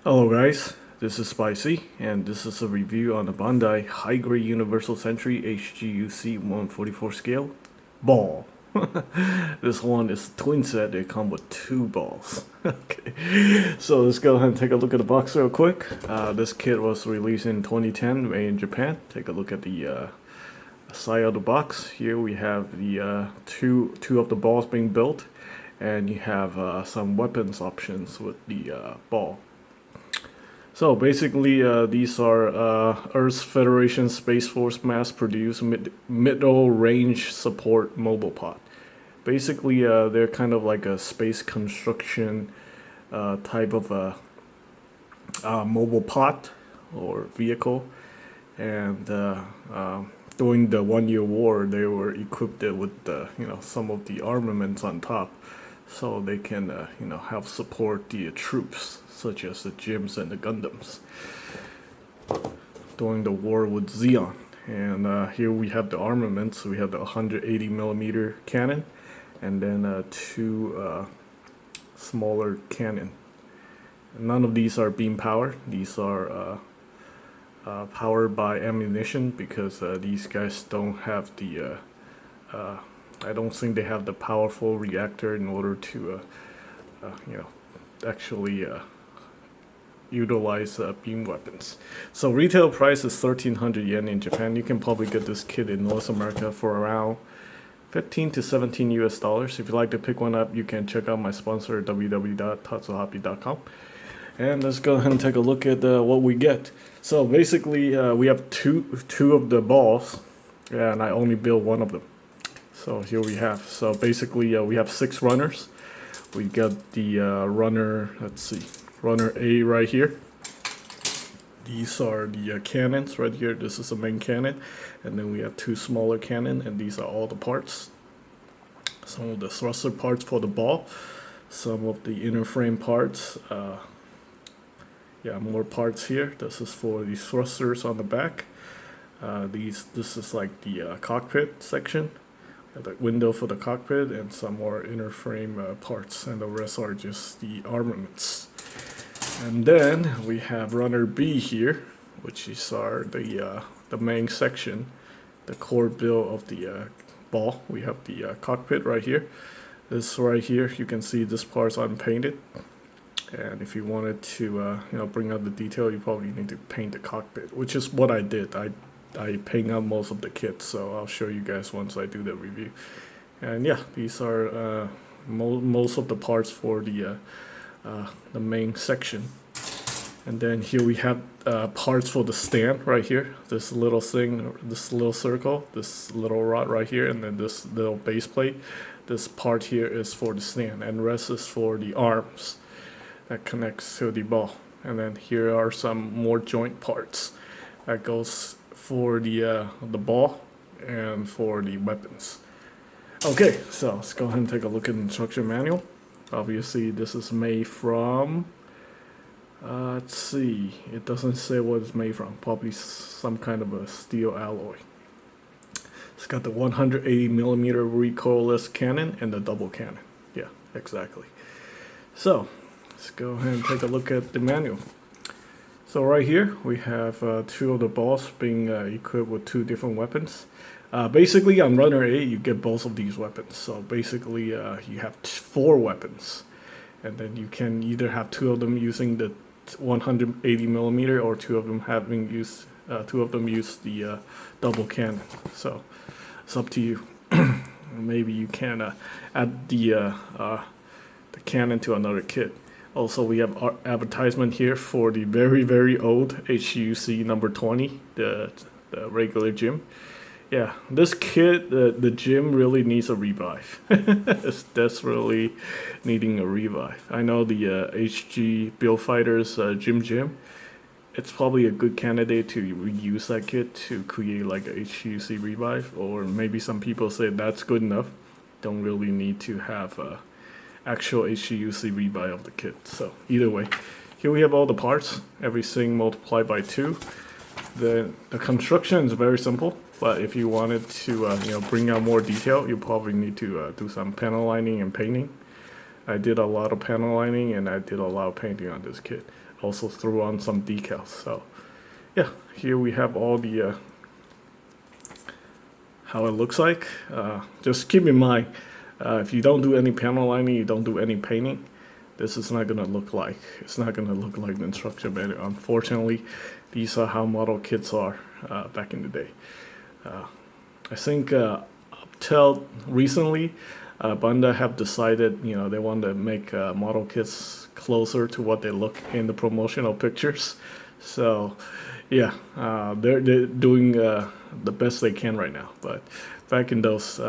Hello guys, this is Spicy, and this is a review on the Bandai High Grade Universal Century HGUC 144 scale ball. This one is a twin set, they come with two balls. Okay, so let's go ahead and take a look at the box real quick. This kit was released in 2010, made in Japan. Take a look at the side of the box. Here we have the two of the balls being built, and you have some weapons options with the ball. So basically, these are Earth's Federation Space Force mass-produced middle range support mobile pod. Basically, they're kind of like a space construction type of a mobile pod or vehicle. And during the 1 year war, they were equipped with some of the armaments on top, so they can help support the troops, such as the Jims and the Gundams, during the war with Zeon. And here we have the armaments. We have the 180mm cannon, and then two smaller cannon. None of these are beam powered. These are powered by ammunition, because these guys don't have the I don't think they have the powerful reactor in order to actually utilize beam weapons. So retail price is 1,300 yen in Japan. You can probably get this kit in North America for around 15 to 17 US dollars. If you'd like to pick one up, you can check out my sponsor, www.tatsuhappy.com. And let's go ahead and take a look at what we get. So basically, we have two of the balls, and I only built one of them. So here we have. So basically, we have 6 runners. We got the runner. Let's see, runner A right here. These are the cannons right here. This is the main cannon, and then we have 2 smaller cannon, and these are all the parts. Some of the thruster parts for the ball, some of the inner frame parts. More parts here. This is for the thrusters on the back. This is like the cockpit section, the window for the cockpit, and some more inner frame parts, and the rest are just the armaments. And then we have runner B here, which is the main section, the core build of the ball. We have the cockpit right here. This right here, you can see this part's unpainted. And if you wanted to bring out the detail, you probably need to paint the cockpit, which is what I did. I paint out most of the kit, so I'll show you guys once I do the review. And yeah, these are most of the parts for the main section. And then here we have parts for the stand right here. This little thing, this little circle, this little rod right here, and then this little base plate. This part here is for the stand, and the rest is for the arms that connects to the ball. And then here are some more joint parts that goes for the ball and for the weapons. Okay, so let's go ahead and take a look at the instruction manual. Obviously, this is made from let's see, it doesn't say what it's made from. Probably some kind of a steel alloy. It's got the 180mm recoilless cannon and the double cannon. Yeah, exactly. So let's go ahead and take a look at the manual. So right here we have 2 of the balls being equipped with 2 different weapons. Basically on runner A you get both of these weapons. So basically you have 4 weapons, and then you can either have 2 of them using the 180mm, or 2 of them use the double cannon. So it's up to you. Maybe you can add the cannon to another kit. Also, we have our advertisement here for the very, very old HGUC number 20, the regular Jim. Yeah, this kit, the Jim really needs a revive. It's desperately needing a revive. I know the HG Build Fighters Jim. It's probably a good candidate to reuse that kit to create like a HGUC revive, or maybe some people say that's good enough. Don't really need to have actual HGUC rebuy of the kit. So either way, here we have all the parts, everything multiplied by 2. The construction is very simple, but if you wanted to bring out more detail, you probably need to do some panel lining and painting. I did a lot of panel lining and I did a lot of painting on this kit. Also threw on some decals. So yeah, here we have all the how it looks like. Just keep in mind, if you don't do any panel lining, you don't do any painting, this is not gonna look like, it's not gonna look like the instruction manual. Unfortunately, these are how model kits are back in the day. I think up till recently, Bandai have decided, they want to make model kits closer to what they look in the promotional pictures. So yeah, they're doing the best they can right now. But back in those,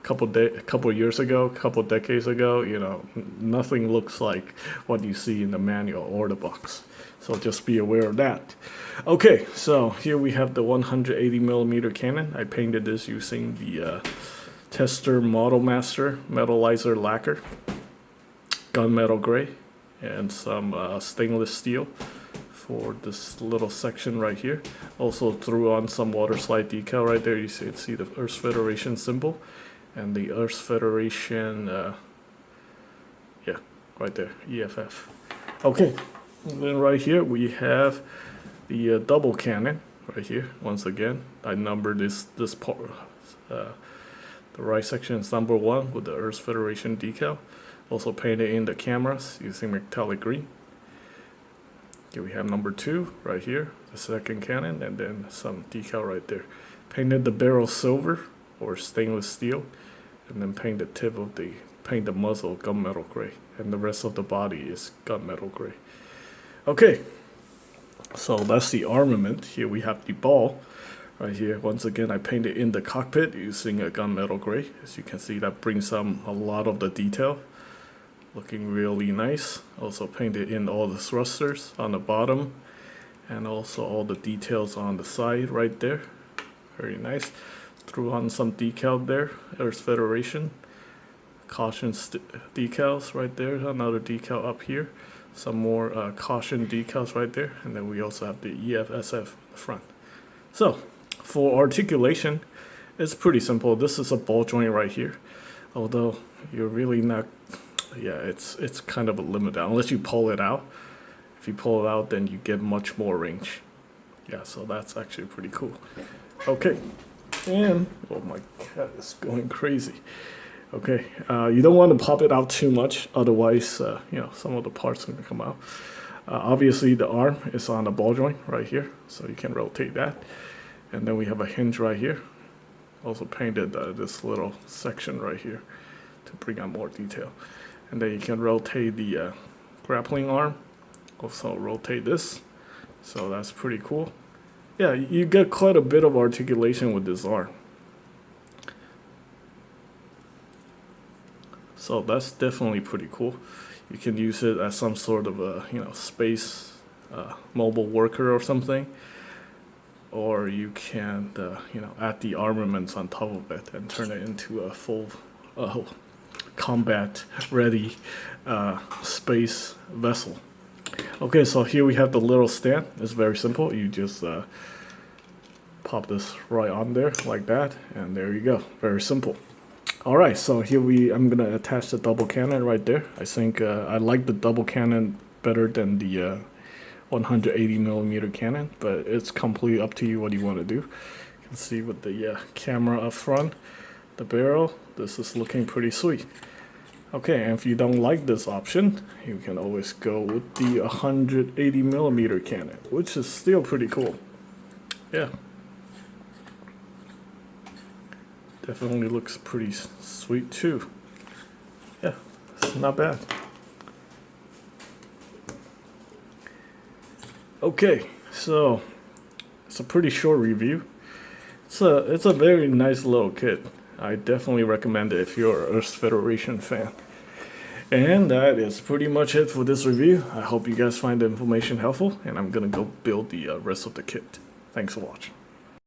couple years ago, couple decades ago, nothing looks like what you see in the manual or the box. So just be aware of that. Okay, so here we have the 180mm Canon. I painted this using the Tester Model Master Metallizer Lacquer, gunmetal gray, and some stainless steel for this little section right here. Also threw on some water slide decal right there. You see the Earth Federation symbol and the Earth Federation, yeah, right there, EFF. Okay, and then right here we have the double cannon right here. Once again, I numbered this part. The right section is number 1 with the Earth Federation decal. Also painted in the cameras using metallic green. Here we have number 2 right here, the second cannon, and then some decal right there. Painted the barrel silver or stainless steel, and then paint the muzzle gunmetal gray, and the rest of the body is gunmetal gray. Okay, so that's the armament. Here we have the ball right here. Once again, I painted in the cockpit using a gunmetal gray. As you can see, that brings a lot of the detail, looking really nice. Also painted in all the thrusters on the bottom, and also all the details on the side right there. Very nice. Threw on some decal there, Earth Federation. Caution decals right there, another decal up here. Some more caution decals right there, and then we also have the EFSF in the front. So for articulation, it's pretty simple. This is a ball joint right here, although you're really not, yeah, it's kind of a limit unless you pull it out. If you pull it out, then you get much more range. Yeah, so that's actually pretty cool. Okay, and oh, my cat is going crazy. Okay, you don't want to pop it out too much, otherwise, some of the parts are going to come out. Obviously, the arm is on the ball joint right here, so you can rotate that. And then we have a hinge right here. Also painted this little section right here to bring out more detail. And then you can rotate the grappling arm. Also rotate this. So that's pretty cool. Yeah, you get quite a bit of articulation with this arm. So that's definitely pretty cool. You can use it as some sort of a space mobile worker or something, or you can add the armaments on top of it and turn it into a full combat ready space vessel. Okay, so here we have the little stand. It's very simple. You just pop this right on there like that, and there you go. Very simple. All right, so here I'm gonna attach the double cannon right there. I think I like the double cannon better than the 180mm cannon, but it's completely up to you what you want to do. You can see with the camera up front, the barrel, this is looking pretty sweet. Okay, and if you don't like this option, you can always go with the 180mm cannon, which is still pretty cool. Yeah. Definitely looks pretty sweet too. Yeah, it's not bad. Okay, so it's a pretty short review. It's a very nice little kit. I definitely recommend it if you're an Earth Federation fan. And that is pretty much it for this review. I hope you guys find the information helpful, and I'm gonna go build the rest of the kit. Thanks for watching.